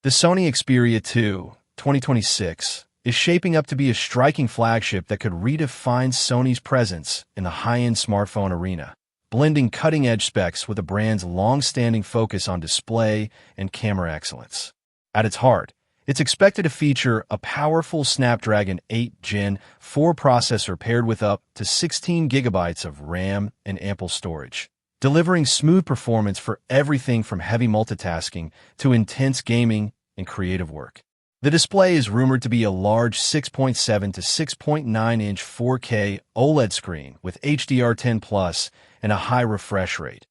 The Sony Xperia 2, 2026, is shaping up to be a striking flagship that could redefine Sony's presence in the high-end smartphone arena, blending cutting-edge specs with the brand's long-standing focus on display and camera excellence. At its heart, it's expected to feature a powerful Snapdragon 8 Gen 4 processor paired with up to 16 gigabytes of RAM and ample storage, delivering smooth performance for everything from heavy multitasking to intense gaming and creative work. The display is rumored to be a large 6.7 to 6.9-inch 4K OLED screen with HDR10 Plus and a high refresh rate,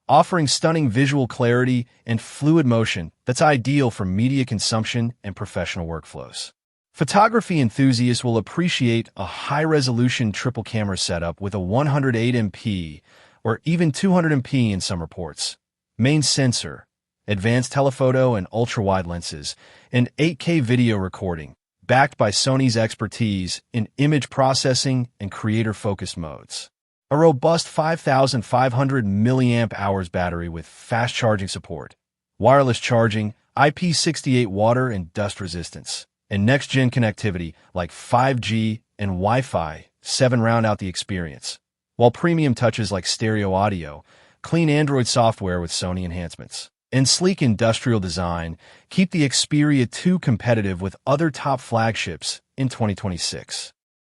offering stunning visual clarity and fluid motion that's ideal for media consumption and professional workflows. Photography enthusiasts will appreciate a high-resolution triple-camera setup with a 108MP or even 200MP in some reports, main sensor, advanced telephoto and ultra-wide lenses, and 8K video recording, backed by Sony's expertise in image processing and creator-focused modes. A robust 5,500 mAh battery with fast charging support, wireless charging, IP68 water and dust resistance, and next-gen connectivity like 5G and Wi-Fi 7 round out the experience, while premium touches like stereo audio, clean Android software with Sony enhancements, and sleek industrial design keep the Xperia 2 competitive with other top flagships in 2026.